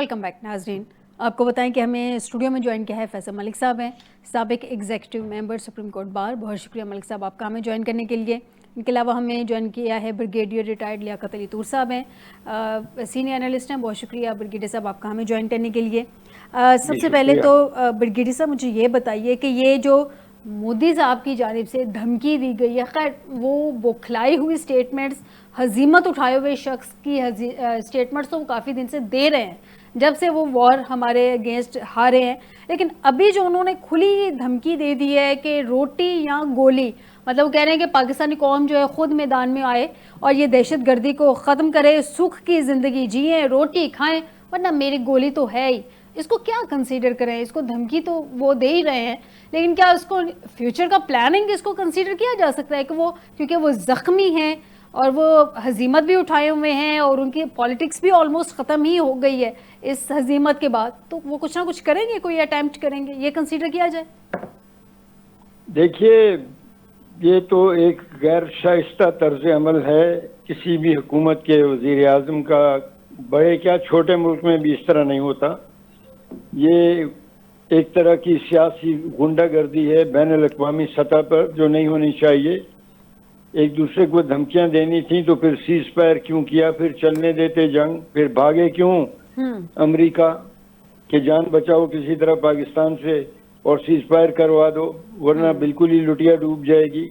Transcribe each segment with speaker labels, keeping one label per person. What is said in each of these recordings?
Speaker 1: Welcome back ناظرین. آپ کو بتائیں کہ ہمیں اسٹوڈیو میں جوائن کیا ہے فیصل ملک صاحب ہیں, سابق executive member supreme court bar. بہت شکریہ ملک صاحب آپ کا ہمیں جوائن کرنے کے لیے. ان کے علاوہ ہمیں جوائن کیا ہے بریگیڈیئر ریٹائرڈ لیاقت علی طور صاحب ہیں, سینئر انالسٹ ہیں. بہت شکریہ بریگیڈیئر صاحب آپ کا ہمیں جوائن کرنے کے لیے. سب سے پہلے تو بریگیڈیئر صاحب مجھے یہ بتائیے کہ یہ جو مودی صاحب کی جانب سے دھمکی دی گئی ہے, خیر وہ بوکھلائی ہوئی سٹیٹمنٹس, ہزیمت اٹھائے ہوئے شخص کی سٹیٹمنٹس تو وہ کافی دن سے دے رہے ہیں جب سے وہ وار ہمارے اگینسٹ ہارے ہیں, لیکن ابھی جو انہوں نے کھلی دھمکی دے دی ہے کہ روٹی یا گولی, مطلب وہ کہہ رہے ہیں کہ پاکستانی قوم جو ہے خود میدان میں آئے اور یہ دہشت گردی کو ختم کرے, سکھ کی زندگی جئیں, روٹی کھائیں, ورنہ میری گولی تو ہے ہی. اس کو کیا کنسیڈر کریں؟ اس کو دھمکی تو وہ دے ہی رہے ہیں, لیکن کیا اس کو فیوچر کا پلاننگ اس کو کنسیڈر کیا جا سکتا ہے کہ وہ, کیونکہ وہ زخمی ہیں اور وہ ہزیمت بھی اٹھائے ہوئے ہیں اور ان کی پالیٹکس بھی آلموسٹ ختم ہی ہو گئی ہے اس ہزیمت کے بعد, تو وہ کچھ نہ کچھ کریں گے, کوئی اٹیمپٹ کریں گے, یہ کنسیڈر کیا جائے؟
Speaker 2: دیکھیے یہ تو ایک غیر شائستہ طرز عمل ہے کسی بھی حکومت کے وزیر اعظم کا, بڑے کیا چھوٹے ملک میں بھی اس طرح نہیں ہوتا. یہ ایک طرح کی سیاسی غنڈہ گردی ہے بین الاقوامی سطح پر جو نہیں ہونی چاہیے. ایک دوسرے کو دھمکیاں دینی تھیں تو پھر سیز فائر کیوں کیا, پھر چلنے دیتے جنگ, پھر بھاگے کیوں امریکہ کہ جان بچاؤ کسی طرح پاکستان سے اور سیز فائر کروا دو ورنہ بالکل ہی لٹیا ڈوب جائے گی.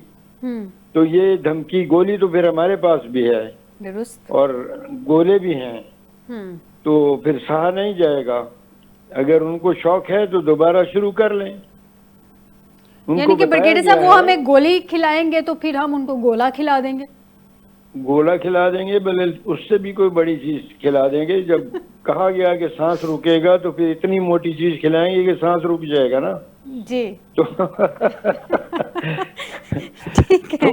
Speaker 2: تو یہ دھمکی, گولی تو پھر ہمارے پاس بھی ہے اور گولے بھی ہیں, تو پھر سہا نہیں جائے گا. اگر ان کو شوق ہے تو دوبارہ شروع کر لیں.
Speaker 1: یعنی کہ بریگیڈیئر صاحب وہ ہمیں گولی کھلائیں گے تو پھر ہم ان کو گولا کھلا دیں گے,
Speaker 2: گولا کھلا دیں گے, بلکہ اس سے بھی کوئی بڑی چیز کھلا دیں گے. جب کہا گیا کہ سانس رکے گا تو پھر اتنی موٹی چیز کھلائیں گے کہ سانس رک جائے گا نا.
Speaker 1: جی
Speaker 2: تو
Speaker 1: ٹھیک ہے.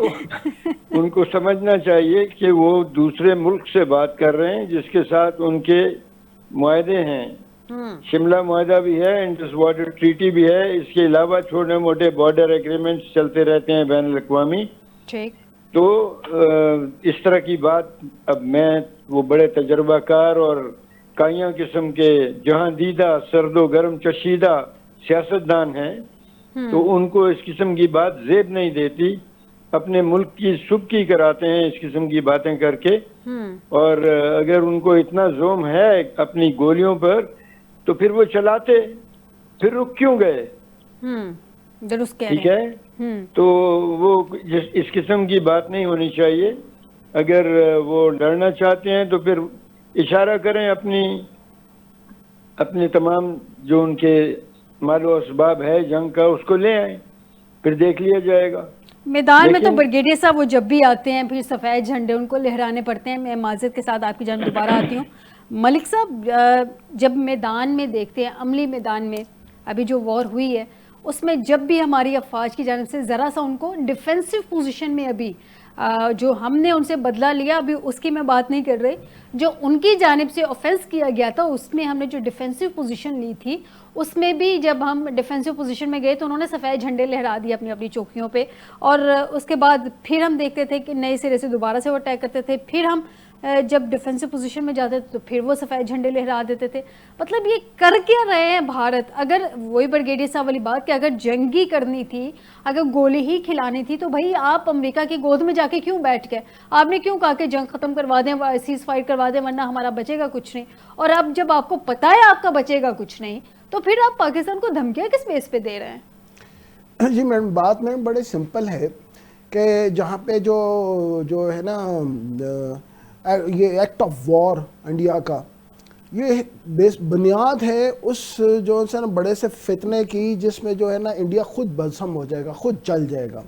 Speaker 2: ان کو سمجھنا چاہیے کہ وہ دوسرے ملک سے بات کر رہے ہیں جس کے ساتھ ان کے معاہدے ہیں. شملہ معاہدہ بھی ہے, انڈس واٹر ٹریٹی بھی ہے, اس کے علاوہ چھوٹے موٹے بارڈر ایگریمنٹس چلتے رہتے ہیں بین الاقوامی. تو اس طرح کی بات, اب میں وہ بڑے تجربہ کار اور کائیاں قسم کے جہاں دیدہ سرد و گرم چشیدہ سیاستدان ہیں, تو ان کو اس قسم کی بات زیب نہیں دیتی. اپنے ملک کی سبکی کراتے ہیں اس قسم کی باتیں کر کے, اور اگر ان کو اتنا زوم ہے اپنی گولیوں پر تو پھر وہ چلاتے, پھر رک کیوں گئے؟
Speaker 1: درست کہہ
Speaker 2: ٹھیک
Speaker 1: رہے ہیں.
Speaker 2: ہے, تو وہ اس قسم کی بات نہیں ہونی چاہیے. اگر وہ لڑنا چاہتے ہیں تو پھر اشارہ کریں اپنے تمام جو ان کے مال و اسباب ہے جنگ کا, اس کو لے آئیں, پھر دیکھ لیا جائے گا.
Speaker 1: میدان میں تو بریگیڈیئر صاحب وہ جب بھی آتے ہیں پھر سفید جھنڈے ان کو لہرانے پڑتے ہیں. میں معذرت کے ساتھ آپ کی جانب دوبارہ آتی ہوں. ملک صاحب جب میدان میں دیکھتے ہیں, عملی میدان میں ابھی جو وار ہوئی ہے اس میں جب بھی ہماری افواج کی جانب سے ذرا سا ان کو ڈیفینسو پوزیشن میں, ابھی جو ہم نے ان سے بدلہ لیا ابھی اس کی میں بات نہیں کر رہی, جو ان کی جانب سے آفینس کیا گیا تھا اس میں ہم نے جو ڈیفینسو پوزیشن لی تھی اس میں بھی جب ہم ڈیفینسو پوزیشن میں گئے تو انہوں نے سفید جھنڈے لہرا دیے اپنی اپنی چوکیوں پہ, اور اس کے بعد پھر ہم دیکھتے تھے کہ نئے سرے سے دوبارہ سے وہ اٹیک کرتے تھے. پھر ہم جب ڈیفینسو پوزیشن میں جاتے تھے تو پھر وہ سفید جھنڈے لہرا دیتے تھے. مطلب یہ کر کیا رہے ہیں بھارت؟ اگر وہی بریگیڈیئر صاحب والی بات کہ اگر جنگی کرنی تھی, اگر گولی ہی کھلانی تھی, تو بھائی آپ امریکہ کی گود میں جا کے کیوں بیٹھ گئے؟ آپ نے کیوں کہا کہ جنگ ختم کروا دیں, سیز فائر کروا دیں, ورنہ ہمارا بچے گا کچھ نہیں؟ اور اب جب آپ کو پتہ ہے آپ کا بچے گا کچھ نہیں, تو پھر آپ پاکستان کو دھمکیاں کس بیس پہ دے رہے ہیں؟
Speaker 3: جی میڈم, بات میں بڑے سمپل ہے کہ جہاں پہ جو ہے نا یہ ایکٹ آف وار انڈیا کا, یہ بنیاد ہے اس جو ہے نا بڑے سے فتنے کی, جس میں جو ہے نا انڈیا خود بلسم ہو جائے گا, خود جل جائے گا.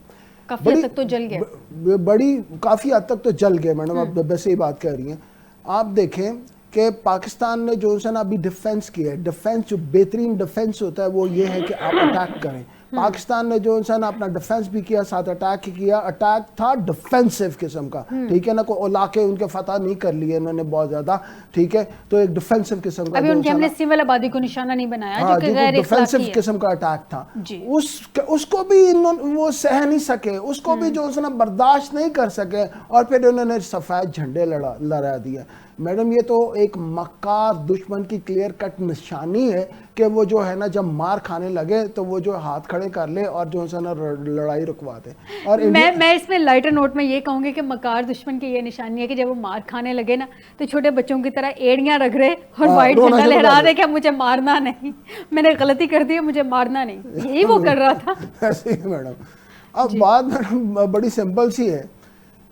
Speaker 1: کافی حد تک تو جل گیا,
Speaker 3: بڑی کافی حد تک تو جل گئے میڈم, آپ ویسے ہی بات کہہ رہی ہیں. آپ دیکھیں کہ پاکستان نے جو ہے نا ابھی ڈیفینس کیا ہے, ڈیفینس جو بہترین ڈیفینس ہوتا ہے وہ یہ ہے کہ آپ اٹیک کریں. پاکستان نے جو ہے نا اپنا ڈیفینس بھی کیا, ساتھ اٹیک ہی کیا. اٹیک تھا ڈیفینسو قسم کا, ٹھیک ہے نا, کوئی علاقے ان کے فتح نہیں کر لیے انہوں نے بہت زیادہ, ٹھیک ہے, تو ایک ڈیفینسو قسم کا,
Speaker 1: ابھی ان کے ہم نے سول آبادی کو نشانہ نہیں بنایا جو کہ غیر
Speaker 3: ڈیفینسو
Speaker 1: اخلاقی ہے,
Speaker 3: قسم کا اٹیک تھا. اس کو بھی وہ سہ نہیں سکے, اس کو بھی جو ہے نا برداشت نہیں کر سکے, اور پھر انہوں نے سفید جھنڈے لہرا دیا. میڈم یہ تو ایک مکار دشمن کی کلیئر کٹ نشانی ہے کہ وہ جو ہے نا جب مار کھانے لگے تو وہ جو ہاتھ کھڑے کر لے اور جو ہے نا لڑائی رکوا دے. اور
Speaker 1: میں اس میں لائٹر نوٹ میں یہ کہوں گی کہ مکار دشمن کی یہ نشانی ہے کہ جب وہ مار کھانے لگے نا تو چھوٹے بچوں کی طرح ایڑیاں رکھ رہے اور وائٹ جھنڈا لہرا دے کہ مجھے مارنا نہیں, میں نے غلطی کر دی ہے, مجھے مارنا نہیں, یہی وہ کر رہا تھا.
Speaker 3: ایسے ہی میڈم. اب بات میڈم بڑی سمپل سی ہے,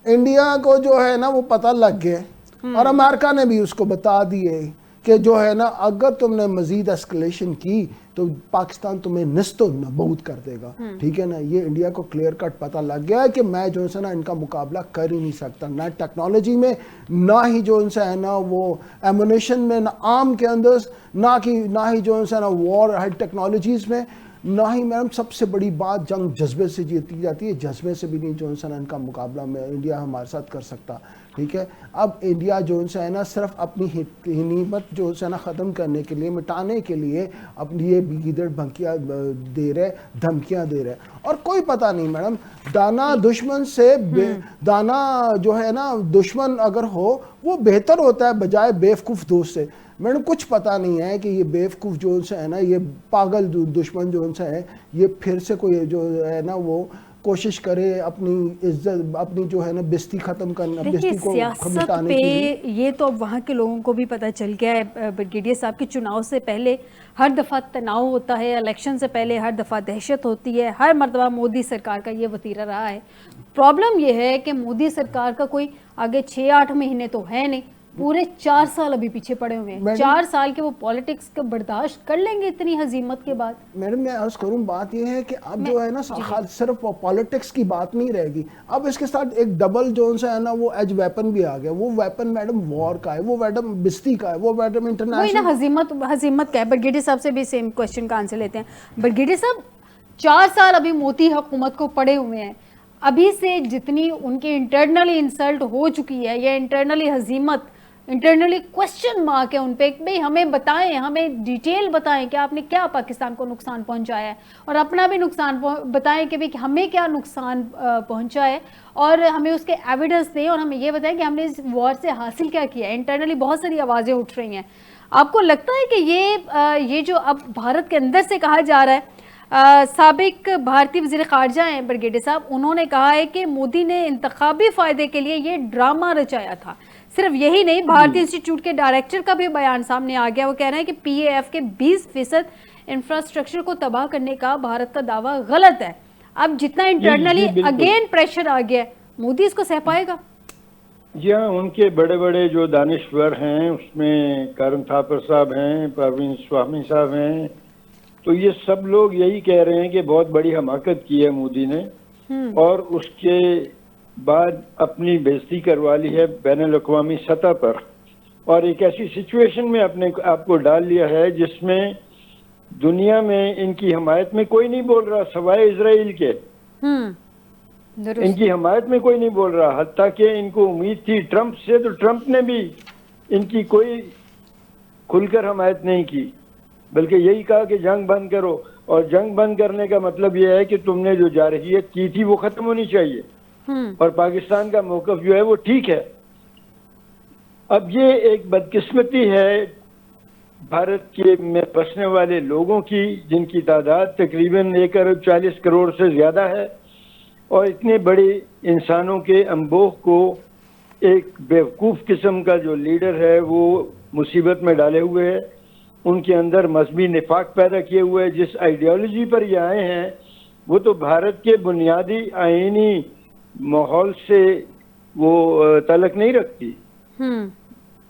Speaker 3: انڈیا کو جو ہے نا وہ پتہ لگ گیا اور امریکہ نے بھی اس کو بتا دیے کہ جو ہے نا اگر تم نے مزید اسکلیشن کی تو پاکستان تمہیں نست و نابود کر دے گا. ٹھیک ہے نا, یہ انڈیا کو کلیئر کٹ پتہ لگ گیا ہے کہ میں جو ہے نا ان کا مقابلہ کر ہی نہیں سکتا, نہ ٹیکنالوجی میں, نہ ہی جو ان سے ہے نا وہ ایمونیشن میں, نہ آرم کے اندر, نہ ہی جو ان سے نا وار ہیڈ ٹیکنالوجیز میں, نہ ہی میڈم سب سے بڑی بات جنگ جذبے سے جیتی جاتی ہے, جذبے سے بھی نہیں جو ہے نا ان کا مقابلہ میں انڈیا ہمارے ساتھ کر سکتا. ٹھیک ہے, اب انڈیا جو ہے نا صرف اپنی غنیمت جو ہے نا ختم کرنے کے لیے, مٹانے کے لیے اپنی یہ گیدڑ بھنکیاں دے رہے, دھمکیاں دے رہے, اور کوئی پتہ نہیں میڈم. دانا دشمن سے دانا جو ہے نا دشمن اگر ہو وہ بہتر ہوتا ہے بجائے بیوقوف دوست سے. میڈم کچھ پتہ نہیں ہے کہ یہ بیوقوف جو ان سے ہے نا, یہ پاگل دشمن جو ان سے ہے, یہ پھر سے کوئی جو ہے نا وہ کوشش کرے اپنی عزت, اپنی جو ہے نا بستی ختم کرنا, بستی کو مٹانے کے لیے.
Speaker 1: یہ تو اب وہاں کے لوگوں کو بھی پتہ چل گیا ہے. بریگیڈیئر صاحب کے چناؤ سے پہلے ہر دفعہ تناؤ ہوتا ہے, الیکشن سے پہلے ہر دفعہ دہشت ہوتی ہے, ہر مرتبہ مودی سرکار کا یہ وتیرہ رہا ہے. پرابلم یہ ہے کہ مودی سرکار کا کوئی آگے 6-8 مہینے تو ہے نہیں, پورے 4 سال ابھی پیچھے پڑے ہوئے ہیں. 4 سال کے وہ پالیٹکس کا برداشت کر لیں گے اتنی ہزیمت کے بعد؟
Speaker 3: میڈم میں عرض کروں, بات یہ ہے کہ اب جو ہے نا صرف پالیٹکس کی بات نہیں رہے گی, اب اس کے ساتھ ایک ڈبل جو ہے نا وہ ایج ویپن بھی آ گیا. وہ ویپن میڈم وار کا ہے, وہ میڈم بستی کا ہے, وہ میڈم انٹرنیشنل
Speaker 1: ہزیمت کا ہے. بریگیڈیئر صاحب سے بھی سیم کوشچن کا آنسر لیتے ہیں. بریگیڈیئر صاحب 4 سال ابھی مودی حکومت کو پڑے ہوئے ہیں, ابھی سے جتنی ان کی انٹرنلی انسلٹ ہو چکی ہے یا انٹرنلی ہزیمت, انٹرنلی کوسچن مارک ہے ان پہ, بھئی ہمیں بتائیں, ہمیں ڈیٹیل بتائیں کہ آپ نے کیا پاکستان کو نقصان پہنچایا ہے, اور اپنا بھی نقصان بتائیں کہ بھئی ہمیں کیا نقصان پہنچا ہے, اور ہمیں اس کے ایویڈنس دیں, اور ہمیں یہ بتائیں کہ ہم نے اس وار سے حاصل کیا کیا ہے. انٹرنلی بہت ساری آوازیں اٹھ رہی ہیں. آپ کو لگتا ہے کہ یہ جو اب بھارت کے اندر سے کہا جا رہا ہے, سابق بھارتی وزیر خارجہ ہیں بریگیڈیئر صاحب, انہوں نے کہا ہے کہ مودی نے انتخابی فائدے کے لیے یہ ڈرامہ رچایا تھا. صرف یہی نہیں, بھارتی انسٹیٹیوٹ کے ڈائریکٹر کا بھی بیان سامنے آ گیا. وہ کہہ رہے ہیں کہ پی اے ایف کے 20% انفراسٹرکچر کو تباہ کرنے کا بھارت کا دعویٰ غلط ہے. اب جتنا انٹرنلی اگین پریشر آ گیا ہے, مودی اس کو سہ پائے گا؟
Speaker 2: جی ہاں, ان کے بڑے بڑے جو دانشور ہیں اس میں کرن تھاپر صاحب ہیں, پروین سوامی صاحب ہیں, تو یہ سب لوگ یہی کہہ رہے ہیں کہ بہت بڑی حماقت کی ہے مودی نے, اور اس کے بعد اپنی بےزتی کروا لی ہے بین الاقوامی سطح پر, اور ایک ایسی سچویشن میں اپنے آپ کو ڈال لیا ہے جس میں دنیا میں ان کی حمایت میں کوئی نہیں بول رہا سوائے اسرائیل کے. ان کی حمایت میں کوئی نہیں بول رہا, حتیٰ کہ ان کو امید تھی ٹرمپ سے, تو ٹرمپ نے بھی ان کی کوئی کھل کر حمایت نہیں کی, بلکہ یہی کہا کہ جنگ بند کرو, اور جنگ بند کرنے کا مطلب یہ ہے کہ تم نے جو جارحیت کی تھی وہ ختم ہونی چاہیے, اور پاکستان کا موقف جو ہے وہ ٹھیک ہے. اب یہ ایک بدقسمتی ہے بھارت کے میں بسنے والے لوگوں کی, جن کی تعداد تقریباً 1.40 کروڑ سے زیادہ ہے, اور اتنے بڑے انسانوں کے انبوہ کو ایک بیوقوف قسم کا جو لیڈر ہے وہ مصیبت میں ڈالے ہوئے ہے. ان کے اندر مذہبی نفاق پیدا کیے ہوئے, جس آئیڈیالوجی پر یہ آئے ہیں وہ تو بھارت کے بنیادی آئینی ماحول سے وہ تعلق نہیں رکھتی,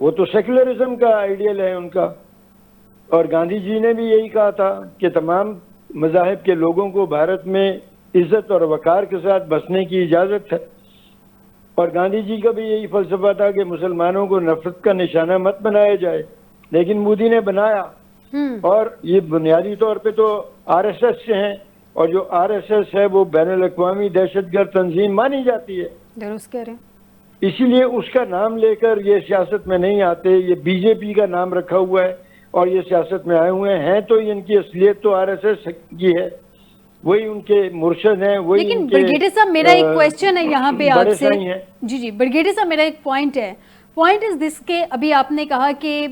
Speaker 2: وہ تو سیکولرزم کا آئیڈیل ہے ان کا. اور گاندھی جی نے بھی یہی کہا تھا کہ تمام مذاہب کے لوگوں کو بھارت میں عزت اور وقار کے ساتھ بسنے کی اجازت ہے, اور گاندھی جی کا بھی یہی فلسفہ تھا کہ مسلمانوں کو نفرت کا نشانہ مت بنایا جائے, لیکن مودی نے بنایا. اور یہ بنیادی طور پہ تو آر ایس ایس سے ہیں, اور جو آر ایس ایس ہے وہ بین الاقوامی دہشت گرد تنظیم مانی جاتی ہے.
Speaker 1: درست کہہ رہے ہیں.
Speaker 2: اسی لیے اس کا نام لے کر یہ سیاست میں نہیں آتے, یہ بی جے پی کا نام رکھا ہوا ہے اور یہ سیاست میں آئے ہوئے ہیں. تو ان کی اصلیت تو آر ایس ایس کی ہے, وہی ان کے مرشد ہیں, وہی.
Speaker 1: لیکن بریگیڈیئر صاحب میرا ایک کویسچن ہے یہاں پہ آپ سے. جی بریگیڈیئر صاحب میرا ایک پوائنٹ ہے, پوائنٹ از دس کہ ابھی آپ نے کہا کہ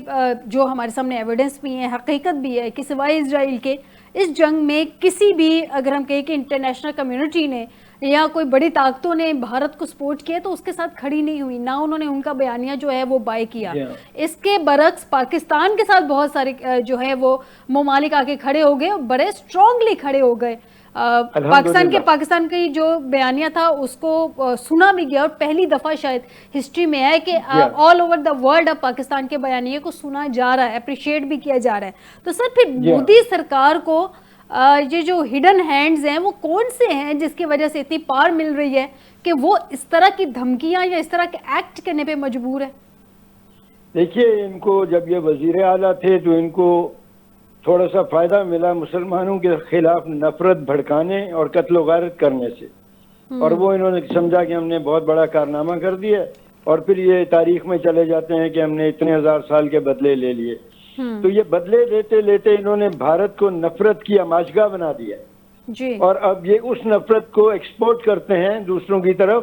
Speaker 1: جو ہمارے سامنے ایویڈنس بھی ہے، حقیقت بھی ہے کہ سوائے اسرائیل کے اس جنگ میں کسی بھی، اگر ہم کہیں کہ انٹرنیشنل کمیونٹی نے یا کوئی بڑی طاقتوں نے بھارت کو سپورٹ کیا تو اس کے ساتھ کھڑی نہیں ہوئی، نہ انہوں نے ان کا بیانیہ جو ہے وہ بائی کیا. اس کے برعکس پاکستان کے ساتھ بہت سارے جو ہے وہ ممالک آگے کھڑے ہو گئے اور بڑے اسٹرانگلی کھڑے ہو گئے. پاکستان کی جو بیانیہ تھا اس کو سنا بھی گیا اور پہلی دفعہ شاید ہسٹری میں ہے کہ آل اوور دا ورلڈ اب پاکستان کے بیانیے کو سنا جا رہا ہے، اپریشیٹ بھی کیا جا رہا ہے. تو سر پھر مودی سرکار کو یہ جو ہڈن ہینڈز ہیں وہ کون سے ہیں جس کی وجہ سے اتنی پار مل رہی ہے کہ وہ اس طرح کی دھمکیاں یا اس طرح کے ایکٹ کرنے پہ مجبور ہے؟
Speaker 2: دیکھیے، ان کو جب یہ وزیر اعلیٰ تھے تو ان کو تھوڑا سا فائدہ ملا مسلمانوں کے خلاف نفرت بھڑکانے اور قتل و غارت کرنے سے، اور وہ انہوں نے سمجھا کہ ہم نے بہت بڑا کارنامہ کر دیا، اور پھر یہ تاریخ میں چلے جاتے ہیں کہ ہم نے اتنے ہزار سال کے بدلے لے لیے. تو یہ بدلے لیتے لیتے انہوں نے بھارت کو نفرت کی آماجگاہ بنا دیا
Speaker 1: جی،
Speaker 2: اور اب یہ اس نفرت کو ایکسپورٹ کرتے ہیں دوسروں کی طرف.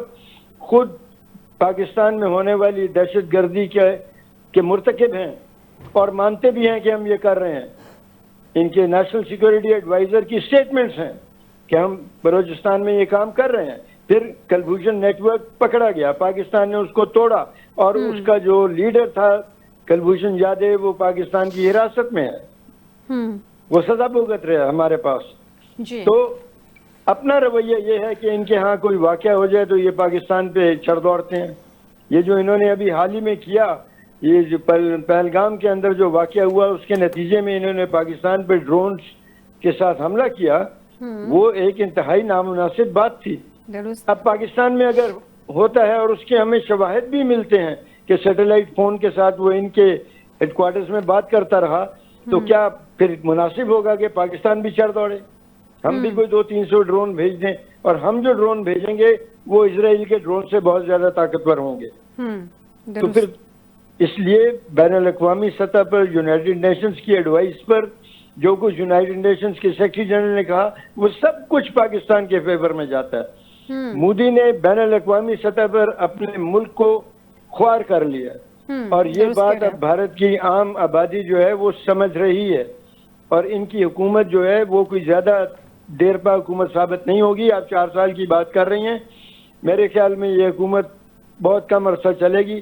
Speaker 2: خود پاکستان میں ہونے والی دہشت گردی کے مرتکب ہیں اور مانتے بھی ہیں کہ ہم یہ کر رہے ہیں. ان کے نیشنل سیکورٹی ایڈوائزر کی سٹیٹمنٹس ہیں کہ ہم بلوچستان میں یہ کام کر رہے ہیں. پھر کلبھوشن نیٹ ورک پکڑا گیا، پاکستان نے اس کو توڑا اور اس کا جو لیڈر تھا کلبھوشن یادو وہ پاکستان کی حراست میں ہے، وہ سزا بھگت رہا ہمارے پاس. تو اپنا رویہ یہ ہے کہ ان کے ہاں کوئی واقعہ ہو جائے تو یہ پاکستان پہ چڑھ دوڑتے ہیں. یہ جو انہوں نے ابھی حال ہی میں کیا، یہ جو پہلگام کے اندر جو واقعہ ہوا اس کے نتیجے میں انہوں نے پاکستان پہ ڈرونز کے ساتھ حملہ کیا، وہ ایک انتہائی نامناسب بات تھی. اب پاکستان میں اگر ہوتا ہے اور اس کے ہمیں شواہد بھی ملتے ہیں کہ سیٹلائٹ فون کے ساتھ وہ ان کے ہیڈ کوارٹرز میں بات کرتا رہا، تو کیا پھر مناسب ہوگا کہ پاکستان بھی چڑھ دوڑے؟ ہم بھی کوئی 200-300 ڈرون بھیج دیں، اور ہم جو ڈرون بھیجیں گے وہ اسرائیل کے ڈرون سے بہت زیادہ طاقتور ہوں گے. تو پھر اس لیے بین الاقوامی سطح پر یونائٹڈ نیشنز کی ایڈوائس پر جو کچھ یونائٹڈ نیشنز کے سیکرٹری جنرل نے کہا وہ سب کچھ پاکستان کے فیور میں جاتا ہے. مودی نے بین الاقوامی سطح پر اپنے ملک کو خوار کر لیا، اور یہ بات اب بھارت کی عام آبادی جو ہے وہ سمجھ رہی ہے، اور ان کی حکومت جو ہے وہ کوئی زیادہ دیر پا حکومت ثابت نہیں ہوگی. آپ 4 سال کی بات کر رہی ہیں، میرے خیال میں یہ حکومت بہت کم عرصہ چلے گی،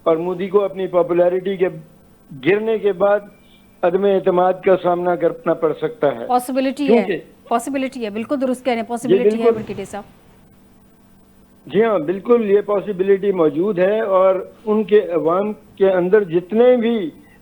Speaker 2: اور مودی کو اپنی پاپولیرٹی کے گرنے کے بعد عدم اعتماد کا سامنا کرنا پڑ سکتا ہے.
Speaker 1: پاسبلٹی ہے، بالکل درست کہہ رہے ہیں، پاسبلٹی ہے برگیڈیئر صاحب.
Speaker 2: جی ہاں، بالکل یہ پاسبلٹی موجود ہے، اور ان کے عوام کے اندر جتنے بھی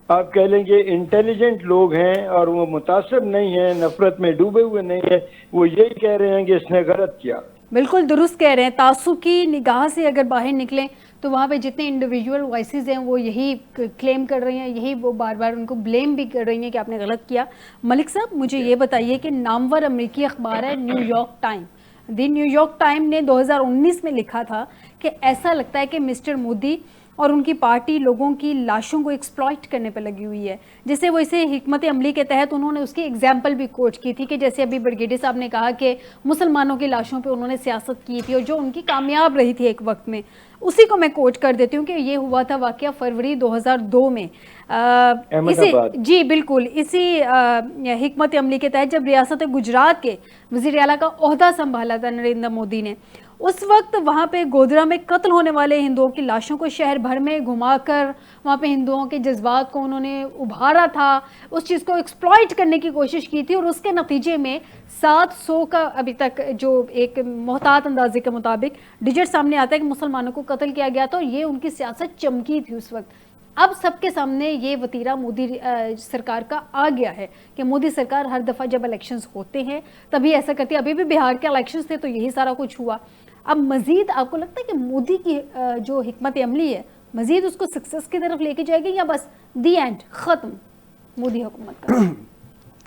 Speaker 2: آپ کہہ لیں گے انٹیلیجنٹ لوگ ہیں اور وہ متاثر نہیں ہیں، نفرت میں ڈوبے ہوئے نہیں ہیں، وہ یہی کہہ رہے ہیں کہ اس نے غلط کیا.
Speaker 1: بالکل درست کہہ رہے ہیں. تعصب کی نگاہ سے اگر باہر نکلیں تو وہاں پہ جتنے انڈیویجول وائسز ہیں وہ یہی کلیم کر رہے ہیں، یہی وہ بار بار ان کو بلیم بھی کر رہی ہیں کہ آپ نے غلط کیا. ملک صاحب مجھے یہ بتائیے کہ نامور امریکی اخبار ہے نیو یارک ٹائم، دی نیو یارک ٹائم نے 2019 میں لکھا تھا کہ ایسا لگتا ہے کہ مسٹر مودی اور ان کی پارٹی لوگوں کی لاشوں کو ایکسپلائٹ کرنے پہ لگی ہوئی ہے. جیسے وہ اسے حکمت عملی کے تحت انہوں نے اس کی ایگزامپل بھی کوٹ کی تھی کہ جیسے ابھی برگیڈیئر صاحب نے کہا کہ مسلمانوں کی لاشوں پہ انہوں نے سیاست کی تھی اور جو ان کی کامیاب رہی تھی ایک وقت میں، اسی کو میں کوٹ کر دیتی ہوں کہ یہ ہوا تھا واقعہ فروری 2002 میں جی بالکل اسی حکمت عملی کے تحت جب ریاست گجرات کے وزیر اعلیٰ کا عہدہ سنبھالا تھا نریندر مودی نے. اس وقت وہاں پہ گودرا میں قتل ہونے والے ہندوؤں کی لاشوں کو شہر بھر میں گھما کر وہاں پہ ہندوؤں کے جذبات کو انہوں نے ابھارا تھا، اس چیز کو ایکسپلائٹ کرنے کی کوشش کی تھی، اور اس کے نتیجے میں 700 کا ابھی تک جو ایک محتاط اندازے کے مطابق ڈیجٹ سامنے آتا ہے کہ مسلمانوں کو قتل کیا گیا تھا، اور یہ ان کی سیاست چمکی تھی اس وقت. اب سب کے سامنے یہ وتیرہ مودی سرکار کا آ گیا ہے کہ مودی سرکار ہر دفعہ جب الیکشنز ہوتے ہیں تبھی ایسا کرتی ہے. ابھی بھی بہار کے الیکشنز تھے تو یہی سارا کچھ ہوا. اب مزید آپ کو لگتا ہے کہ مودی کی جو حکمت عملی ہے مزید اس کو سکسس کی طرف لے کے جائے گی، یا بس دی اینڈ ختم مودی حکومت کا؟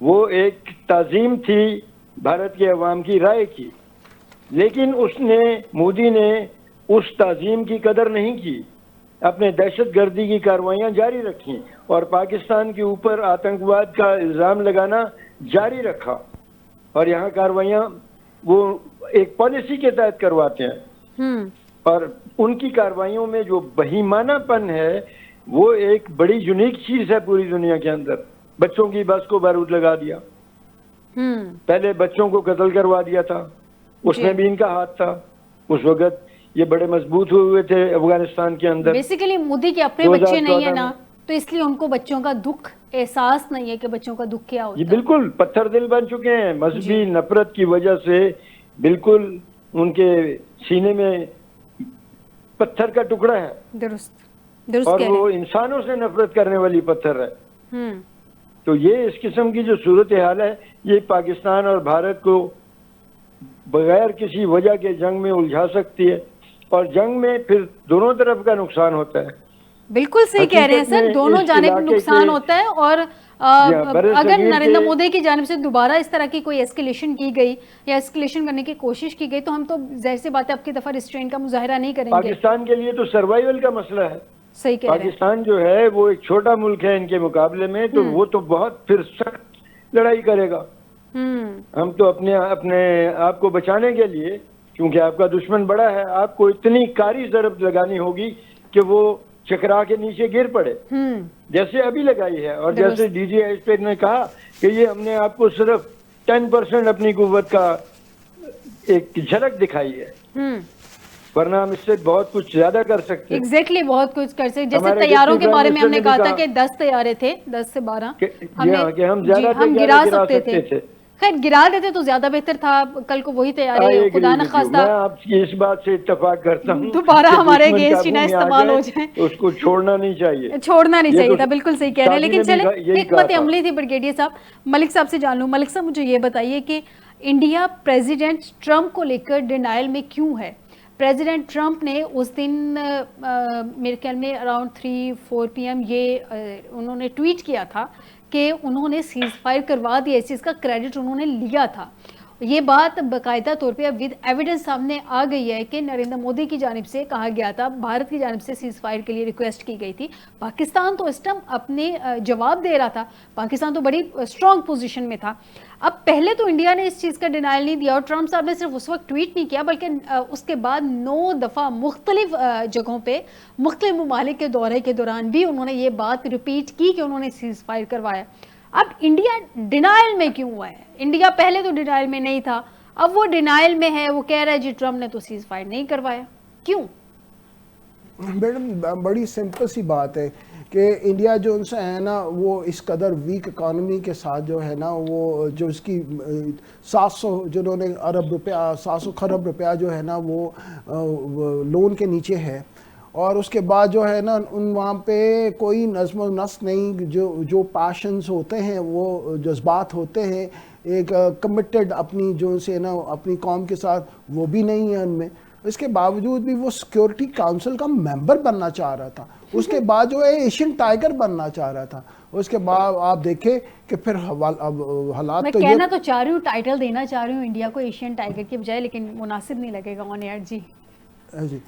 Speaker 2: وہ ایک تعظیم تھی بھارت کے عوام کی رائے کی، لیکن مودی نے اس تعظیم کی قدر نہیں کی، اپنے دہشت گردی کی کارروائیاں جاری رکھیں اور پاکستان کے اوپر آتنکواد کا الزام لگانا جاری رکھا، اور یہاں کارروائیاں وہ ایک پالیسی کے تحت کرواتے ہیں، اور ان کی کارروائیوں میں جو بہیمانہ پن ہے وہ ایک بڑی یونیک چیز ہے پوری دنیا کے اندر۔ بچوں کی بس کو بارود لگا دیا، پہلے بچوں کو قتل کروا دیا تھا، اس میں بھی ان کا ہاتھ تھا، اس وقت یہ بڑے مضبوط ہوئے تھے افغانستان کے اندر۔
Speaker 1: بیسیکلی مودی کے اپنے بچے نہیں ہیں نا، تو اس لیے ان کو بچوں کا دکھ احساس نہیں ہے کہ بچوں کا دکھ کیا ہوتا ہے۔
Speaker 2: یہ بالکل پتھر دل بن چکے ہیں مذہبی نفرت کی وجہ سے، بالکل ان کے سینے میں پتھر کا ٹکڑا ہے،
Speaker 1: درست
Speaker 2: اور وہ انسانوں سے نفرت کرنے والی پتھر ہے۔ تو یہ اس قسم کی جو صورتحال ہے یہ پاکستان اور بھارت کو بغیر کسی وجہ کے جنگ میں الجھا سکتی ہے، اور جنگ میں پھر دونوں طرف کا نقصان ہوتا ہے۔
Speaker 1: بالکل صحیح کہہ رہے ہیں سر، دونوں جانب نقصان ہوتا ہے، اور اگر نریندر مودی کی جانب سے دوبارہ اس طرح کی کوئی ایسکیلیشن کی گئی یا ایسکیلیشن کرنے کی کوشش کی گئی تو ہم تو ظاہر سی بات ہے اب کی دفعہ ریسٹرین کا مظاہرہ نہیں کریں گے۔
Speaker 2: پاکستان کے لیے تو سروائیول کا مسئلہ ہے،
Speaker 1: صحیح کہہ رہے ہیں،
Speaker 2: پاکستان جو ہے وہ ایک چھوٹا ملک ہے ان کے مقابلے میں، تو وہ تو بہت پھر سخت لڑائی کرے گا۔ ہم تو اپنے آپ کو بچانے کے لیے، کیونکہ آپ کا دشمن بڑا ہے، آپ کو اتنی کاری ضرب لگانی ہوگی کہ وہ چکرا کے نیچے گر پڑے، جیسے ابھی لگائی ہے، اور جیسے ڈی جی ایس پی نے کہا کہ یہ ہم نے آپ کو صرف 10% اپنی قوت کا ایک جھلک دکھائی ہے، ورنہ ہم اس سے بہت کچھ زیادہ کر سکتے ہیں۔
Speaker 1: ایگزیکٹلی بہت کچھ کر سکتے، جیسے طیاروں کے بارے میں ہم نے کہا تھا کہ 10 طیارے تھے، 10 سے 12 ہم گرا سکتے تھے، خیر گرا دیتے تو زیادہ بہتر تھا، کل کو وہی طیارے خدا نہ خواستہ،
Speaker 2: میں آپ کی اس بات سے اتفاق کرتا ہوں،
Speaker 1: دوبارہ ہمارے اگینسٹ نہ استعمال ہو جائیں،
Speaker 2: اس کو چھوڑنا نہیں چاہیے،
Speaker 1: چھوڑنا نہیں چاہیے تھا، بالکل صحیح کہہ رہے ہیں۔ لیکن چلیں حکمت عملی تھی بریگیڈیئر صاحب، ملک صاحب سے جان لوں۔ ملک صاحب مجھے یہ بتائیے کہ انڈیا پریزیڈنٹ ٹرمپ کو لے کر ڈینائل میں کیوں ہے؟ پریزیڈنٹ ٹرمپ نے اس دن میرے خیال میں اراؤنڈ 3-4 PM یہ انہوں نے ٹویٹ کیا تھا کہ انہوں نے سیز فائر کروا دیا، اس چیز کا کریڈٹ انہوں نے لیا تھا۔ یہ بات باقاعدہ طور پہ ود ایویڈنس سامنے آ گئی ہے کہ نریندر مودی کی جانب سے کہا گیا تھا، بھارت کی جانب سے سیز فائر کے لیے ریکویسٹ کی گئی تھی، پاکستان تو اس ٹائم اپنے جواب دے رہا تھا، پاکستان تو بڑی اسٹرانگ پوزیشن میں تھا۔ اب پہلے تو انڈیا نے اس چیز کا ڈینائل نہیں دیا، اور ٹرمپ صاحب نے صرف اس وقت ٹویٹ نہیں کیا بلکہ اس کے بعد 9 دفعہ مختلف جگہوں پہ مختلف ممالک کے دورے کے دوران بھی انہوں نے یہ بات ریپیٹ کی کہ انہوں نے سیز فائر کروایا۔ اب انڈیا ڈینائل میں کیوں ہوا ہے؟ انڈیا پہلے تو ڈینائل میں نہیں تھا، اب وہ ڈینائل میں ہے، وہ کہہ رہا ہے جی ٹرمپ نے تو سیز فائر نہیں کروایا، کیوں؟
Speaker 3: میڈم بڑی سمپل سی بات ہے کہ انڈیا جو ان سے ہے نا وہ اس قدر ویک اکانومی کے ساتھ جو ہے نا وہ جو اس کی 700 جنہوں نے ارب روپیہ 700 خرب روپیہ جو ہے نا وہ لون کے نیچے ہے، اور اس کے بعد جو ہے نا ان وہاں پہ کوئی نظم و نسق نہیں، جو پیشنز ہوتے ہیں وہ جذبات ہوتے ہیں، ایک کمیٹڈ اپنی جو سے نا اپنی قوم کے ساتھ وہ بھی نہیں ہے ان میں۔ اس کے باوجود بھی وہ سیکیورٹی کاؤنسل کا ممبر بننا چاہ رہا تھا، اس کے بعد جو ہے ایشین ٹائیگر بننا چاہ رہا تھا، اس کے بعد آپ دیکھیں کہ پھر حالات
Speaker 1: میں کہنا تو چاہ رہی ہوں، ٹائٹل دینا چاہ رہی ہوں انڈیا کو ایشین ٹائیگر کے بجائے، لیکن مناسب نہیں لگے گا آن ایئر۔ جی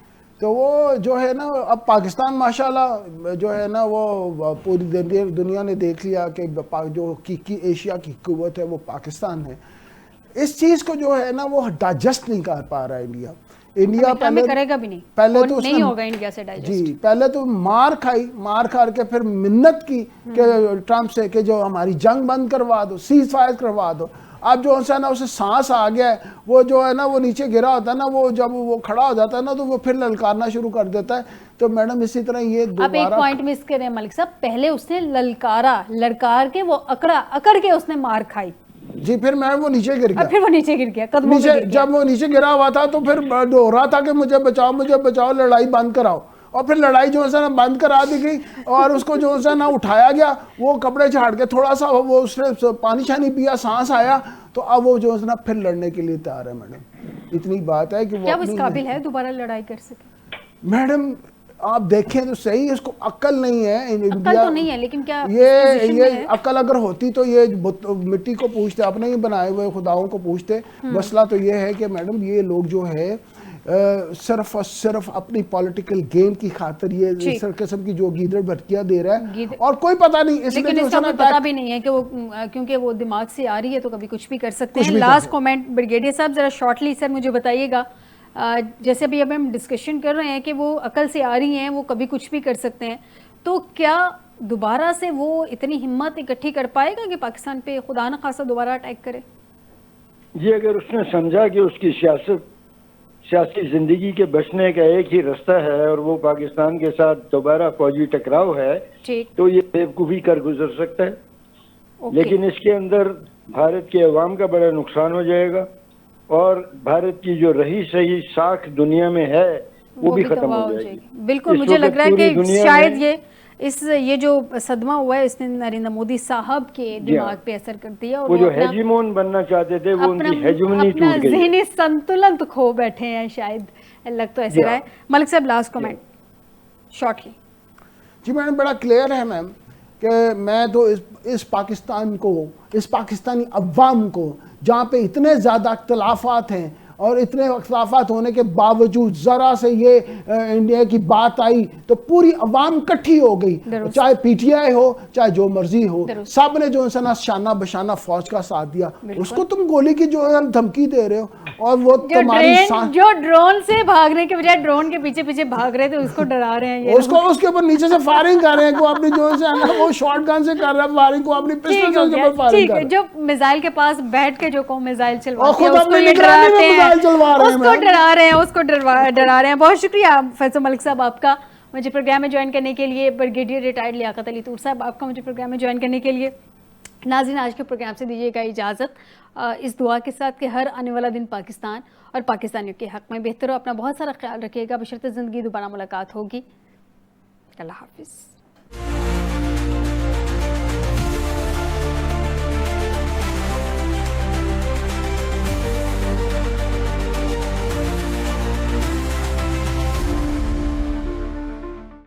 Speaker 3: تو وہ جو ہے نا اب پاکستان ماشاءاللہ جو ہے نا وہ پوری دنیا نے دیکھ لیا کہ جو ایشیا کی قوت ہے وہ پاکستان ہے، اس چیز کو جو ہے نا وہ ڈائجسٹ نہیں کر پا رہا انڈیا
Speaker 1: پہلے کرے گا بھی نہیں،
Speaker 3: پہلے تو
Speaker 1: نہیں ہوگا انڈیا سے ڈائجسٹ۔
Speaker 3: جی پہلے تو مار کھا کے پھر منت کی کہ ٹرمپ سے کہ جو ہماری جنگ بند کروا دو، سیز فائر کروا دو۔ اب جو ہے نا اسے سانس آ گیا ہے، وہ جو ہے نا وہ نیچے گرا ہوتا ہے نا، وہ جب وہ کھڑا ہو جاتا ہے نا تو وہ پھر للکارنا شروع کر دیتا ہے۔ تو میڈم اسی طرح یہ دوبارہ
Speaker 1: اب ایک پوائنٹ مس کریں ملک صاحب، پہلے اس نے للکار کے وہ اکڑ کے اس نے مار کھائی،
Speaker 3: جی پھر میں وہ نیچے گر گیا،
Speaker 1: پھر وہ نیچے گر گیا، قدموں پہ گر گیا۔
Speaker 3: جب وہ نیچے گرا ہوا تھا تو پھر رو رہا تھا کہ مجھے بچاؤ، لڑائی بند کراؤ، اور پھر لڑائی جو ہے نا بند کرا دی گئی، اور اس کو جو ہے نا اٹھایا گیا، وہ کپڑے چھاڑ کے تھوڑا سا وہ اس نے پانی شانی پیا، سانس آیا، تو اب وہ جو ہے نا پھر لڑنے کے لیے تیار ہے۔ میڈم اتنی بات ہے کہ
Speaker 1: کیا وہ اس قابل ہے دوبارہ لڑائی کر سکے؟
Speaker 3: میڈم آپ دیکھیں تو صحیح، اس کو عقل نہیں ہے
Speaker 1: عقل تو نہیں ہے، لیکن کیا
Speaker 3: یہ عقل اگر ہوتی تو یہ مٹی کو پوچھتے، اپنے ہی بنائے ہوئے خداؤں کو پوچھتے. مسئلہ تو یہ ہے کہ میڈم یہ لوگ جو ہے صرف اور صرف اپنی پولیٹیکل گیم کی خاطر یہ اس قسم کی جو گیدڑ بھٹکیاں دے رہا ہے، اور کوئی پتہ نہیں اس
Speaker 1: لیکن اس کا کوئی پتہ بھی نہیں ہے کہ وہ کیونکہ وہ دماغ سے آ رہی ہے تو کبھی کچھ بھی کر سکتے ہیں. لاسٹ کومنٹ بریگیڈیئر صاحب ذرا شارٹلی سر مجھے بتائیے گا، جیسے ابھی ہم ڈسکشن کر رہے ہیں کہ وہ عقل سے آ رہی ہیں، وہ کبھی کچھ بھی کر سکتے ہیں، تو کیا دوبارہ سے وہ اتنی ہمت اکٹھی کر پائے گا کہ پاکستان پہ خدا نہ خواستہ دوبارہ اٹیک کرے؟
Speaker 2: جی اگر اس نے سمجھا کہ اس کی سیاسی زندگی کے بچنے کا ایک ہی رستہ ہے اور وہ پاکستان کے ساتھ دوبارہ فوجی ٹکراؤ ہے، تو یہ بیوقوفی کر گزر سکتا ہے. لیکن اس کے اندر بھارت کے عوام کا بڑا نقصان ہو جائے گا اور بھارت کی جو رہی سہی ساکھ دنیا میں ہے وہ بھی ختم ہو جائے گی.
Speaker 1: بالکل مجھے لگ رہا ہے کہ شاید یہ جو صدمہ ہوا ہے اس نے نریندر مودی صاحب کے دماغ پہ اثر کر دیا، اور
Speaker 2: وہ جو ہیجمون بننا چاہتے تھے وہ ان کی ہیجمونی ٹوٹ گئی،
Speaker 1: ذہنی سنتولن تو کھو بیٹھے ہیں شاید، لگ تو ایسے رہا ہے. ملک صاحب لاسٹ کمنٹ شارٹلی.
Speaker 3: جی میڈم بڑا کلیئر ہے میم کہ میں تو اس پاکستان کو، اس پاکستانی عوام کو جہاں پہ اتنے زیادہ اختلافات ہیں اور اتنے اختلافات ہونے کے باوجود ذرا سے یہ انڈیا کی بات آئی تو پوری عوام کٹھی ہو گئی، چاہے پی ٹی آئی ہو چاہے جو مرضی ہو، سب نے جو ہے نا شانہ بشانہ فوج کا ساتھ دیا. اس کو تم گولی کی جو ہے دھمکی دے رہے ہو، اور وہ تمہاری
Speaker 1: جو ڈرون سے بھاگنے کے بجائے ڈرون کے پیچھے پیچھے بھاگ رہے تھے اس کو ڈرا رہے ہیں،
Speaker 3: اس کے اوپر نیچے سے فائرنگ کر رہے ہیں، کو اپنی جو ہے نا وہ شارٹ گن سے کر رہا ہے فائرنگ، کو اپنی پسٹل سے اس کے اوپر فائرنگ کر رہا ہے.
Speaker 1: جو میزائل کے پاس بیٹھ کے جو قوم میزائل چلواتے ہیں اس کو یہ ڈراتے ہیں، اس کو ڈرا رہے ہیں. بہت شکریہ فیصل ملک صاحب آپ کا مجھے پروگرام میں جوائن کرنے کے لیے. بریگیڈیئر ریٹائرڈ لیاقت علی طور صاحب آپ کا مجھے پروگرام میں جوائن کرنے کے لیے. ناظرین آج کے پروگرام سے دیجیے گا اجازت، اس دعا کے ساتھ کہ ہر آنے والا دن پاکستان اور پاکستانیوں کے حق میں بہتر ہو. اپنا بہت سارا خیال رکھیے گا، بشرط زندگی دوبارہ ملاقات ہوگی. اللہ حافظ.